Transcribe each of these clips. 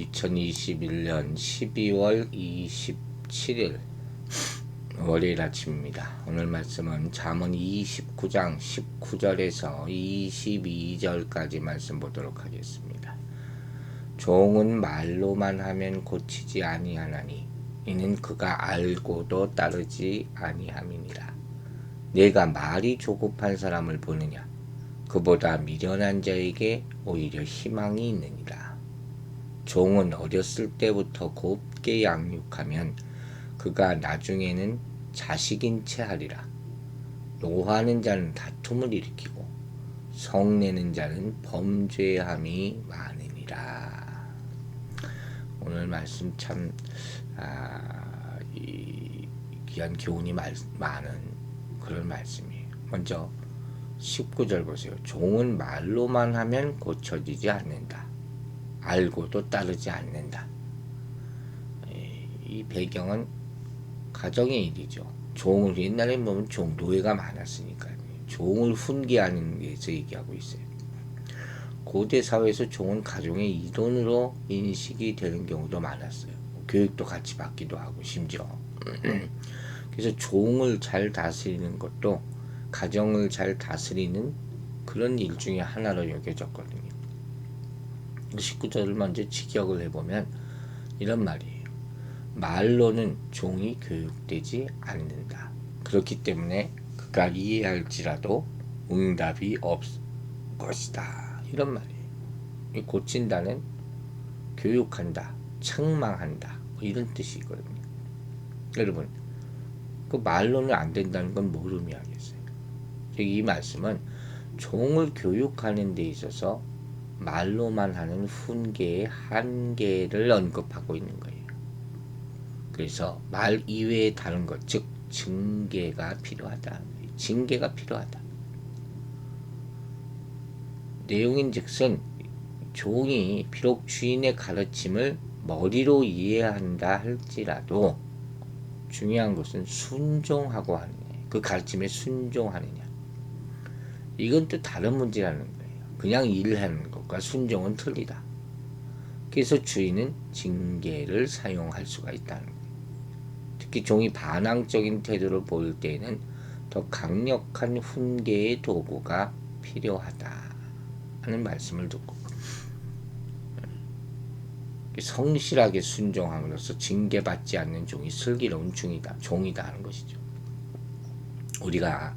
2021년 12월 27일 월요일 아침입니다. 오늘 말씀은 잠언 29장 19절에서 22절까지 말씀 보도록 하겠습니다. 종은 말로만 하면 고치지 아니하나니 이는 그가 알고도 따르지 아니함이니라. 내가 말이 조급한 사람을 보느냐? 그보다 미련한 자에게 오히려 희망이 있느니라. 종은 어렸을 때부터 곱게 양육하면 그가 나중에는 자식인 채 하리라. 노하는 자는 다툼을 일으키고 성내는 자는 범죄함이 많으니라. 오늘 말씀 참 귀한 교훈이 많은 그런 말씀이에요. 먼저 19절 보세요. 종은 말로만 하면 고쳐지지 않는다. 알고도 따르지 않는다. 이 배경은 가정의 일이죠. 종을 옛날에 보면 종 노예가 많았으니까요. 종을 훈계하는 데서 얘기하고 있어요. 고대 사회에서 종은 가정의 일원으로 인식이 되는 경우도 많았어요. 교육도 같이 받기도 하고 심지어. 그래서 종을 잘 다스리는 것도 가정을 잘 다스리는 그런 일 중에 하나로 여겨졌거든요. 19절을 먼저 직역을 해보면 이런 말이에요. 말로는 종이 교육되지 않는다. 그렇기 때문에 그가 이해할지라도 응답이 없을 것이다. 이런 말이에요. 고친다는 교육한다, 책망한다 이런 뜻이거든요. 여러분, 그 말로는 안 된다는 건 뭘 의미하겠어요? 이 말씀은 종을 교육하는 데 있어서 말로만 하는 훈계의 한계를 언급하고 있는 거예요. 그래서 말 이외의 다른 것, 즉 징계가 필요하다. 징계가 필요하다. 내용인즉슨 종이 비록 주인의 가르침을 머리로 이해한다 할지라도 중요한 것은 순종하고 하느냐, 그 가르침에 순종하느냐. 이건 또 다른 문제라는 거예요. 그냥 일하는 것과 순종은 틀리다. 그래서 주인은 징계를 사용할 수가 있다는 거예요. 특히 종이 반항적인 태도를 보일 때에는 더 강력한 훈계의 도구가 필요하다 하는 말씀을 듣고 성실하게 순종함으로써 징계받지 않는 종이 슬기로운 종이다 하는 것이죠. 우리가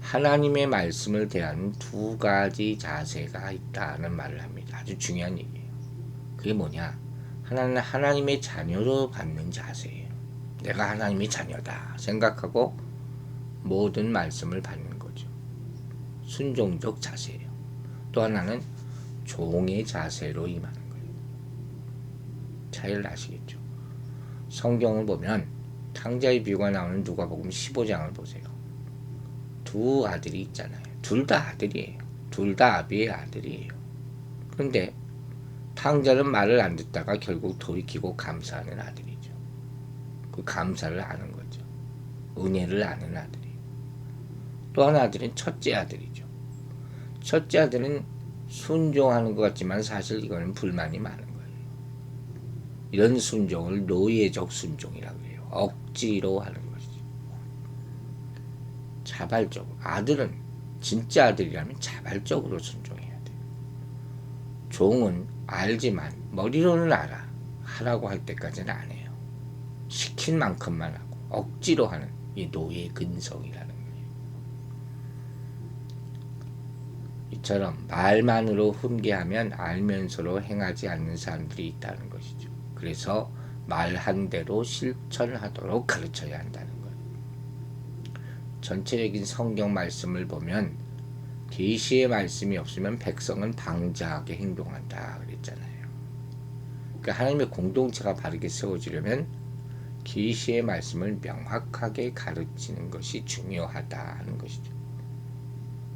하나님의 말씀을 대하는 두 가지 자세가 있다는 말을 합니다. 아주 중요한 얘기예요. 그게 뭐냐? 하나는 하나님의 자녀로 받는 자세예요. 내가 하나님의 자녀다 생각하고 모든 말씀을 받는 거죠. 순종적 자세예요. 또 하나는 종의 자세로 임하는 거예요. 차이를 아시겠죠? 성경을 보면 탕자의 비유가 나오는 누가복음 15장을 보세요. 두 아들이 있잖아요. 둘 다 아들이에요. 둘 다 아비의 아들이에요. 그런데 탕자는 말을 안 듣다가 결국 돌이키고 감사하는 아들이죠. 그 감사를 아는 거죠. 은혜를 아는 아들이에요. 또 하나 아들은 첫째 아들이죠. 첫째 아들은 순종하는 것 같지만 사실 이거는 불만이 많은 거예요. 이런 순종을 노예적 순종이라고 해요. 억지로 하는 것이죠. 자발적으로. 아들은 진짜 아들이라면 자발적으로 순종해야 돼요. 종은 알지만 머리로는 알아. 하라고 할 때까지는 안 해요. 시킨 만큼만 하고 억지로 하는 이 노예 근성이라는 거예요. 이처럼 말만으로 훈계하면 알면서도 행하지 않는 사람들이 있다는 것이죠. 그래서 말한 대로 실천하도록 가르쳐야 한다는 거예요. 전체적인 성경 말씀을 보면 계시의 말씀이 없으면 백성은 방자하게 행동한다 그랬잖아요. 그러니까 하나님의 공동체가 바르게 세워지려면 계시의 말씀을 명확하게 가르치는 것이 중요하다 하는 것이죠.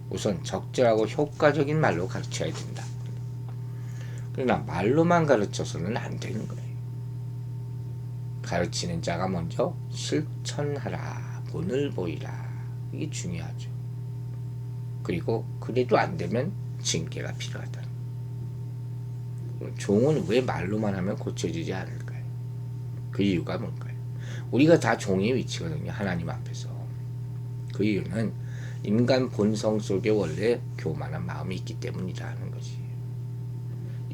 우선 적절하고 효과적인 말로 가르쳐야 된다. 그러나 말로만 가르쳐서는 안 되는 거예요. 가르치는 자가 먼저 실천하라, 본을 보이라. 이게 중요하죠. 그리고 그래도 안 되면 징계가 필요하다. 종은 왜 말로만 하면 고쳐지지 않을까요? 그 이유가 뭔가요? 우리가 다 종의 위치거든요. 하나님 앞에서. 그 이유는 인간 본성 속에 원래 교만한 마음이 있기 때문이라는 것이.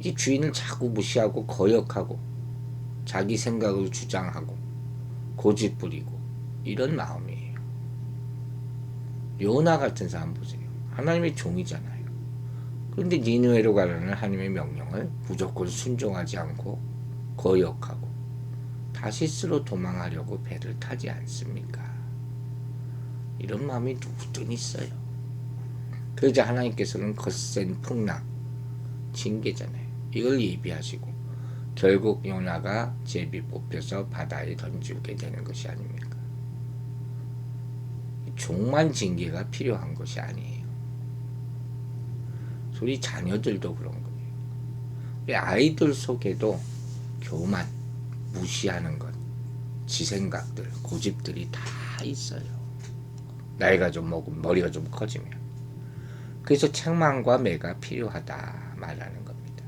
이 주인을 자꾸 무시하고 거역하고 자기 생각을 주장하고 고집 부리고 이런 마음이에요. 요나 같은 사람 보세요. 하나님의 종이잖아요. 그런데 니느웨로 가라는 하나님의 명령을 무조건 순종하지 않고 거역하고 다시스로 도망하려고 배를 타지 않습니까? 이런 마음이 누구든 있어요. 그러자 하나님께서는 거센 풍랑, 징계잖아요. 이걸 예비하시고 결국 요나가 제비 뽑혀서 바다에 던지게 되는 것이 아닙니까? 종만 징계가 필요한 것이 아니에요. 우리 자녀들도 그런 거예요. 우리 아이들 속에도 교만, 무시하는 것, 지 생각들, 고집들이 다 있어요. 나이가 좀 먹으면, 머리가 좀 커지면. 그래서 책망과 매가 필요하다 말하는 겁니다.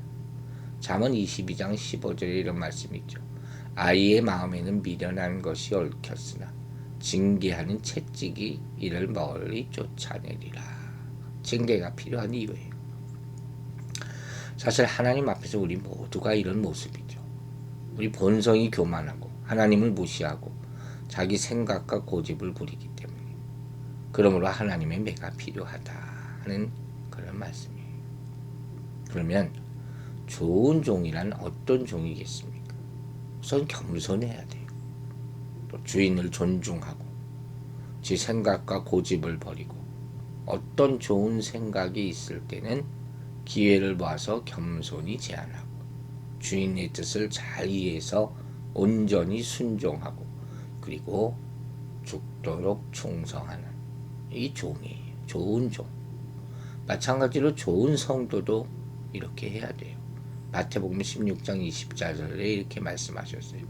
잠언 22장 15절에 이런 말씀이 있죠. 아이의 마음에는 미련한 것이 얽혔으나 징계하는 채찍이 이를 멀리 쫓아내리라. 징계가 필요한 이유예요. 사실 하나님 앞에서 우리 모두가 이런 모습이죠. 우리 본성이 교만하고 하나님을 무시하고 자기 생각과 고집을 부리기 때문에 그러므로 하나님의 매가 필요하다 하는 그런 말씀이에요. 그러면 좋은 종이란 어떤 종이겠습니까? 우선 겸손해야 돼요. 또 주인을 존중하고 지 생각과 고집을 버리고 어떤 좋은 생각이 있을 때는 기회를 봐서 겸손히 제안하고 주인의 뜻을 잘 이해해서 온전히 순종하고 그리고 죽도록 충성하는 이 종이에요. 좋은 종. 마찬가지로 좋은 성도도 이렇게 해야 돼요. 마태복음 16장 20절에 이렇게 말씀하셨어요.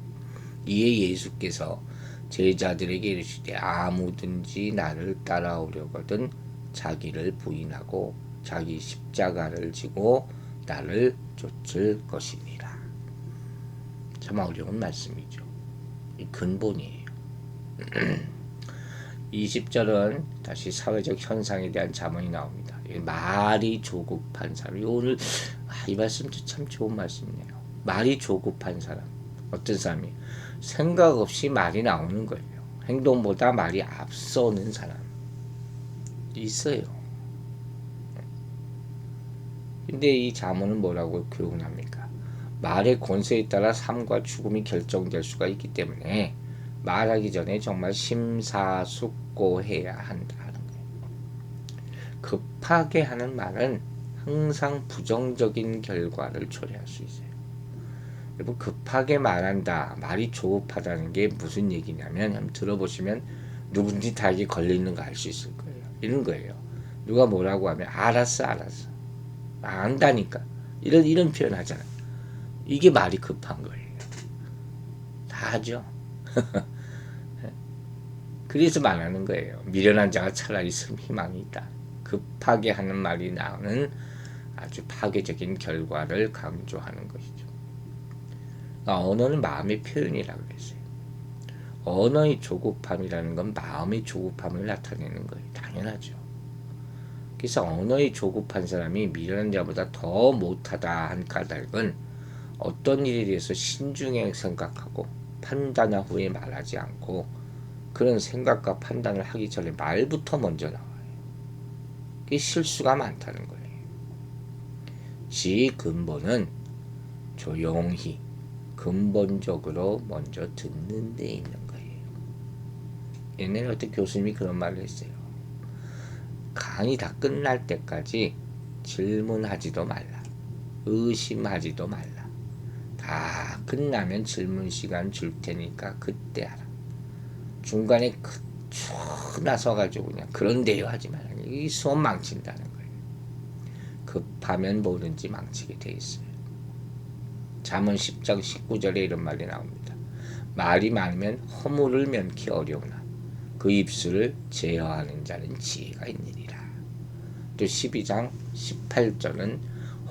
이에 예수께서 제자들에게 이르시되 아무든지 나를 따라오려거든 자기를 부인하고 자기 십자가를 지고 나를 쫓을 것이니라. 참 어려운 말씀이죠. 이 근본이에요. 20절은 다시 사회적 현상에 대한 자문이 나옵니다. 말이 조급한 사람. 오늘 이 말씀도 참 좋은 말씀이네요. 말이 조급한 사람. 어떤 사람이 생각 없이 말이 나오는 거예요. 행동보다 말이 앞서는 사람 있어요. 근데 이 자문은 뭐라고 교훈합니까? 말의 권세에 따라 삶과 죽음이 결정될 수가 있기 때문에 말하기 전에 정말 심사숙고해야 한다는 거예요. 급하게 하는 말은 항상 부정적인 결과를 초래할 수 있어요. 여러분, 급하게 말한다, 말이 조급하다는 게 무슨 얘기냐면 한번 들어보시면 누군지 다 이게 걸리는 거 알 수 있을 거예요. 이런 거예요. 누가 뭐라고 하면 알았어 안다니까 이런 표현 하잖아요. 이게 말이 급한 거예요. 다 하죠. 그래서 말하는 거예요. 미련한 자가 차라리 희망이 있다. 급하게 하는 말이 나오는 아주 파괴적인 결과를 강조하는 것이죠. 언어는 마음의 표현이라고 했어요. 언어의 조급함이라는 건 마음의 조급함을 나타내는 거예요. 당연하죠. 그래서 언어의 조급한 사람이 미련한 자보다 더 못하다 한 까닭은 어떤 일에 대해서 신중히 생각하고 판단 후에 말하지 않고 그런 생각과 판단을 하기 전에 말부터 먼저 나와요. 그게 실수가 많다는 거예요. 지 근본은 조용히 근본적으로 먼저 듣는 데 있는 거예요. 옛날에 어떤 교수님이 그런 말을 했어요. 강의 다 끝날 때까지 질문하지도 말라. 의심하지도 말라. 다 끝나면 질문 시간 줄 테니까 그때 하라. 중간에 쭉 나서가지고 그냥 그런데요 하지 말라. 이 수업 망친다는 거예요. 급하면 뭐든지 망치게 돼 있어요. 잠언 10장 19절에 이런 말이 나옵니다. 말이 많으면 허물을 면키 어려우나 그 입술을 제어하는 자는 지혜가 있느니라. 또 12장 18절은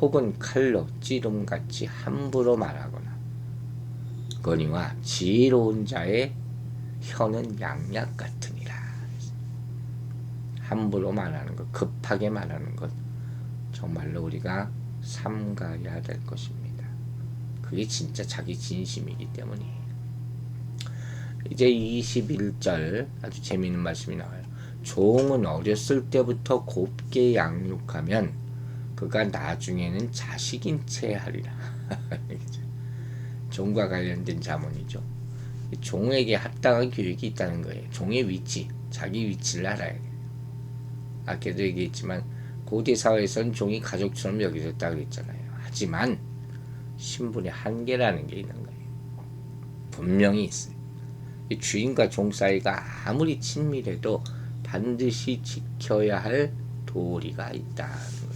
혹은 칼로 찌름같이 함부로 말하거나 거니와 지혜로운 자의 혀는 양약 같으니라. 함부로 말하는 것, 급하게 말하는 것 정말로 우리가 삼가야 될 것입니다. 그게 진짜 자기 진심이기 때문이에요. 이제 21절 아주 재미있는 말씀이 나와요. 종은 어렸을 때부터 곱게 양육하면 그가 나중에는 자식인 채 하리라. 종과 관련된 자문이죠. 종에게 합당한 교육이 있다는 거예요. 종의 위치, 자기 위치를 알아야 돼요. 아까도 얘기했지만 고대 사회에서는 종이 가족처럼 여겨졌다고 했잖아요. 하지만 신분의 한계라는 게 있는 거예요. 분명히 있어요. 주인과 종 사이가 아무리 친밀해도 반드시 지켜야 할 도리가 있다는 거죠.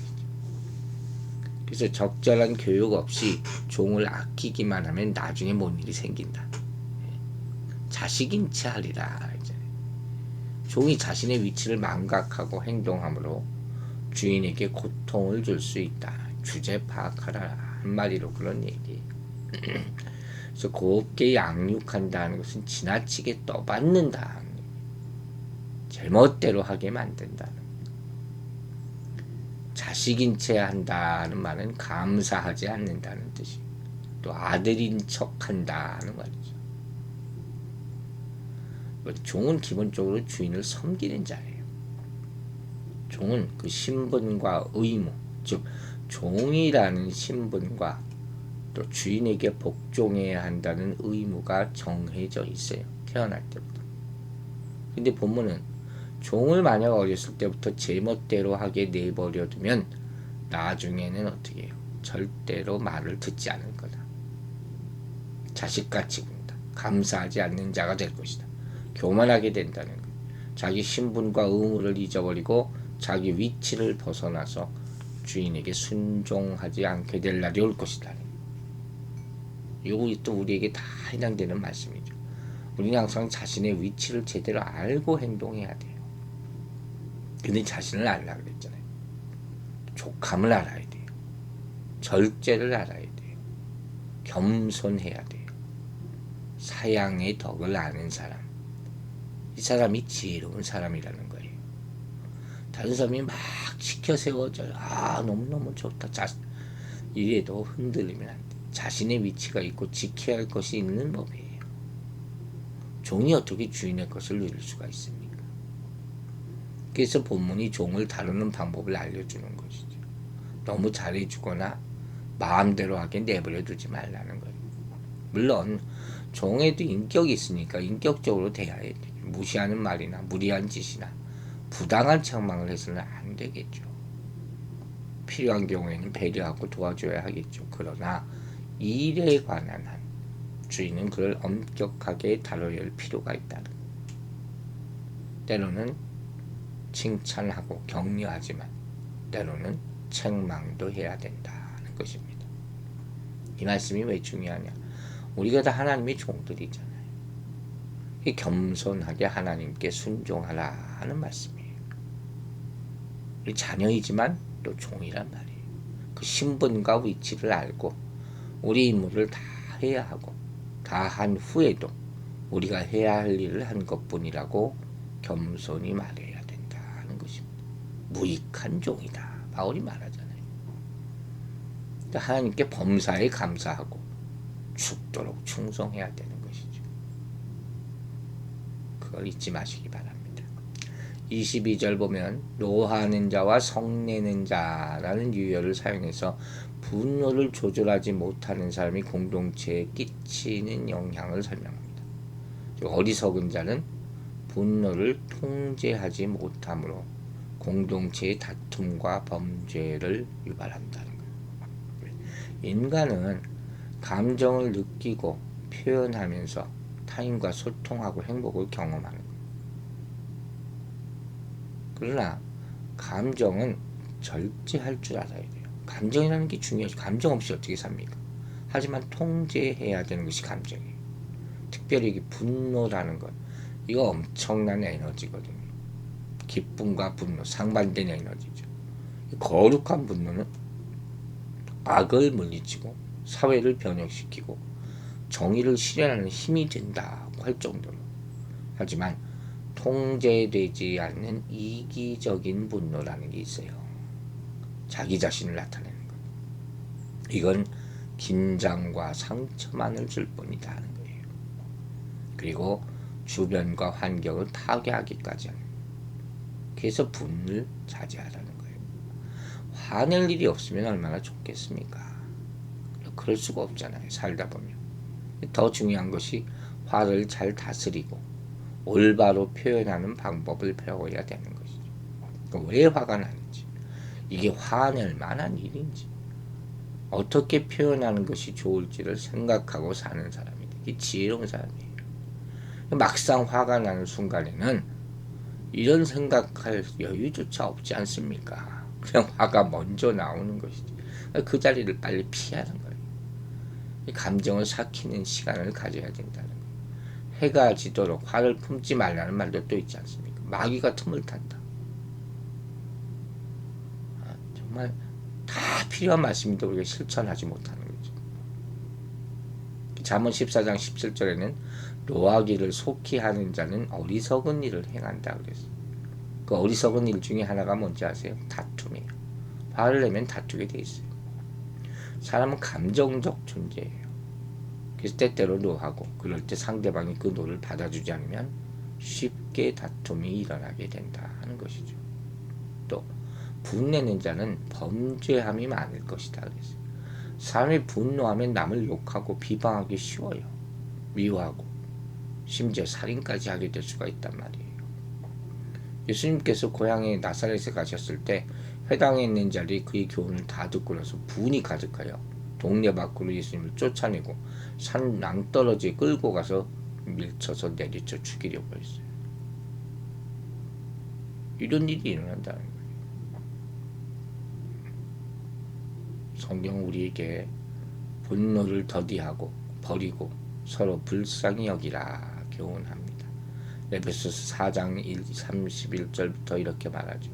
그래서 적절한 교육 없이 종을 아끼기만 하면 나중에 뭔 일이 생긴다. 자식인 채 하리라. 종이 자신의 위치를 망각하고 행동함으로 주인에게 고통을 줄 수 있다. 주제 파악하라. 한마디로 그런 얘기. 그래서 곱게 양육한다는 것은 지나치게 떠받는다. 제멋대로 하게 만든다는. 자식인 채 한다는 말은 감사하지 않는다는 뜻이. 또 아들인 척 한다는 말이죠. 종은 기본적으로 주인을 섬기는 자예요. 종은 그 신분과 의무, 즉 종이라는 신분과 또 주인에게 복종해야 한다는 의무가 정해져 있어요. 태어날 때부터. 근데 본문은 종을 만약 어렸을 때부터 제멋대로 하게 내버려두면 나중에는 어떻게 해요? 절대로 말을 듣지 않을 거다. 자식같이 군다. 감사하지 않는 자가 될 것이다. 교만하게 된다는 거예요. 자기 신분과 의무를 잊어버리고 자기 위치를 벗어나서 주인에게 순종하지 않게 될 날이 올 것이다. 이거 또 우리에게 다 해당되는 말씀이죠. 우리는 항상 자신의 위치를 제대로 알고 행동해야 돼요. 근데 자신을 알라 그랬잖아요. 족함을 알아야 돼요. 절제를 알아야 돼요. 겸손해야 돼요. 사양의 덕을 아는 사람. 이 사람이 지혜로운 사람이라는 거예요. 다른 사람이 막 시켜 세워져요. 아, 너무너무 좋다. 이래도 흔들리면 안 돼. 자신의 위치가 있고 지켜야 할 것이 있는 법이에요. 종이 어떻게 주인의 것을 누릴 수가 있습니까? 그래서 본문이 종을 다루는 방법을 알려주는 것이죠. 너무 잘해주거나 마음대로 하게 내버려 두지 말라는 거예요. 물론 종에도 인격이 있으니까 인격적으로 대해야 돼요. 무시하는 말이나 무리한 짓이나 부당한 책망을 해서는 안 되겠죠. 필요한 경우에는 배려하고 도와줘야 하겠죠. 그러나 일에 관한 한 주인은 그걸 엄격하게 다뤄야 할 필요가 있다는 거예요. 때로는 칭찬하고 격려하지만 때로는 책망도 해야 된다는 것입니다. 이 말씀이 왜 중요하냐? 우리가 다 하나님의 종들이잖아요. 겸손하게 하나님께 순종하라 하는 말씀이에요. 우리 자녀이지만 또 종이란 말이에요. 그 신분과 위치를 알고 우리 임무를 다 해야 하고 다 한 후에도 우리가 해야 할 일을 한 것뿐이라고 겸손히 말해야 된다는 것입니다. 무익한 종이다. 바울이 말하잖아요. 하나님께 범사에 감사하고 죽도록 충성해야 되는 것이죠. 그걸 잊지 마시기 바랍니다. 22절 보면 노하는 자와 성내는 자라는 유형을 사용해서 분노를 조절하지 못하는 사람이 공동체에 끼치는 영향을 설명합니다. 어리석은 자는 분노를 통제하지 못함으로 공동체의 다툼과 범죄를 유발한다는 거예요. 인간은 감정을 느끼고 표현하면서 타인과 소통하고 행복을 경험하는 거예요. 그러나 감정은 절제할 줄 알아야 돼요. 감정이라는 게 중요하죠. 감정 없이 어떻게 삽니까? 하지만 통제해야 되는 것이 감정이에요. 특별히 분노라는 것, 이거 엄청난 에너지거든요. 기쁨과 분노, 상반된 에너지죠. 거룩한 분노는 악을 물리치고 사회를 변혁시키고 정의를 실현하는 힘이 된다고 할 정도로. 하지만 통제되지 않는 이기적인 분노라는 게 있어요. 자기 자신을 나타내는 것. 이건 긴장과 상처만을 줄 뿐이다 하는 거예요. 그리고 주변과 환경을 파괴하기까지 하는 거예요. 그래서 분을 자제하라는 거예요. 화낼 일이 없으면 얼마나 좋겠습니까? 그럴 수가 없잖아요. 살다 보면. 더 중요한 것이 화를 잘 다스리고 올바로 표현하는 방법을 배워야 되는 것이죠. 그러니까 왜 화가 나는지, 이게 화낼 만한 일인지, 어떻게 표현하는 것이 좋을지를 생각하고 사는 사람이다. 이게 지혜로운 사람이에요. 막상 화가 나는 순간에는 이런 생각할 여유조차 없지 않습니까? 그냥 화가 먼저 나오는 것이지. 그 자리를 빨리 피하는 거예요. 감정을 삭히는 시간을 가져야 된다는 거예요. 해가 지도록 화를 품지 말라는 말도 또 있지 않습니까? 마귀가 틈을 탄다. 정말 다 필요한 말씀인데 우리가 실천하지 못하는 거죠. 잠언 14장 17절에는 노하기를 속히 하는 자는 어리석은 일을 행한다 그랬어요. 그 어리석은 일 중에 하나가 뭔지 아세요? 다툼이에요. 화를 내면 다투게 돼 있어요. 사람은 감정적 존재예요. 그래서 때때로 노하고, 그럴 때 상대방이 그 노를 받아주지 않으면 쉽게 다툼이 일어나게 된다 하는 것이죠. 또 분내는 자는 범죄함이 많을 것이다 그랬어요. 사람이 분노하면 남을 욕하고 비방하기 쉬워요. 미워하고 심지어 살인까지 하게 될 수가 있단 말이에요. 예수님께서 고향에 나사렛에 가셨을 때 회당에 있는 자들이 그의 교훈을 다 듣고 나서 분이 가득하여 동네 밖으로 예수님을 쫓아내고 산 낭떠러지에 끌고 가서 밀쳐서 내리쳐 죽이려고 했어요. 이런 일이 일어난다는 거예요. 성경은 우리에게 분노를 더디하고 버리고 서로 불쌍히 여기라 교훈합니다. 에베소서 4장 31절부터 이렇게 말하죠.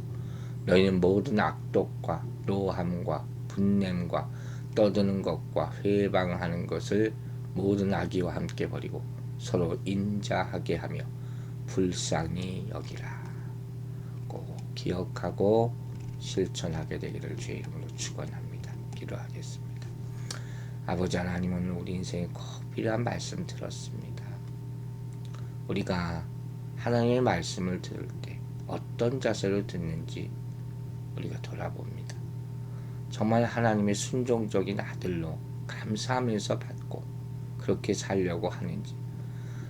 너희는 모든 악독과 노함과 분냄과 떠드는 것과 회방하는 것을 모든 악의와 함께 버리고 서로 인자하게 하며 불쌍히 여기라. 꼭 기억하고 실천하게 되기를 주의 이름으로 축원합니다. 기도하겠습니다. 아버지 하나님, 오늘 우리 인생에 꼭 필요한 말씀 들었습니다. 우리가 하나님의 말씀을 들을 때 어떤 자세로 듣는지 우리가 돌아봅니다. 정말 하나님의 순종적인 아들로 감사하면서 받고 그렇게 살려고 하는지,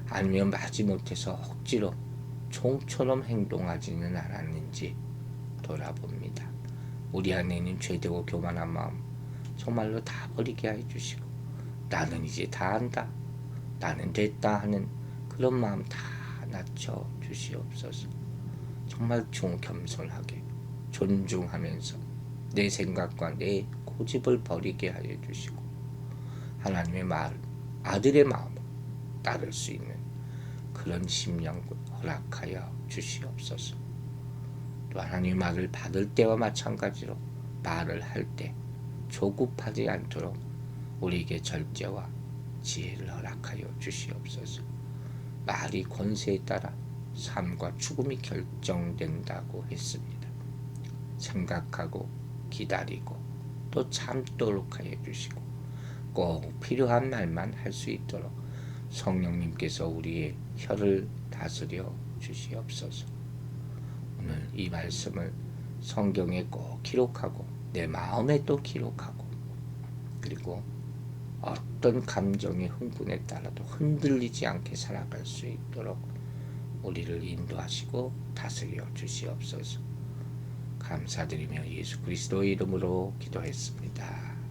아니면 마지못해서 억지로 종처럼 행동하지는 않았는지 돌아봅니다. 우리 안에 있는 죄되고 교만한 마음 정말로 다 버리게 해주시고, 나는 이제 다 안다, 나는 됐다 하는 그런 마음 다 낮춰 주시옵소서. 정말 겸손하게 존중하면서 내 생각과 내 고집을 버리게 하여 주시고, 하나님의 말, 아들의 마음을 따를 수 있는 그런 심령을 허락하여 주시옵소서. 또 하나님의 말을 받을 때와 마찬가지로 말을 할 때 조급하지 않도록 우리에게 절제와 지혜를 허락하여 주시옵소서. 말이 권세에 따라 삶과 죽음이 결정된다고 했습니다. 생각하고 기다리고 또 참도록 하여 주시고, 꼭 필요한 말만 할 수 있도록 성령님께서 우리의 혀를 다스려 주시옵소서. 오늘 이 말씀을 성경에 꼭 기록하고 내 마음에 또 기록하고, 그리고 어떤 감정의 흥분에 따라도 흔들리지 않게 살아갈 수 있도록 우리를 인도하시고 다스려 주시옵소서. 감사드리며 예수 그리스도의 이름으로 기도했습니다.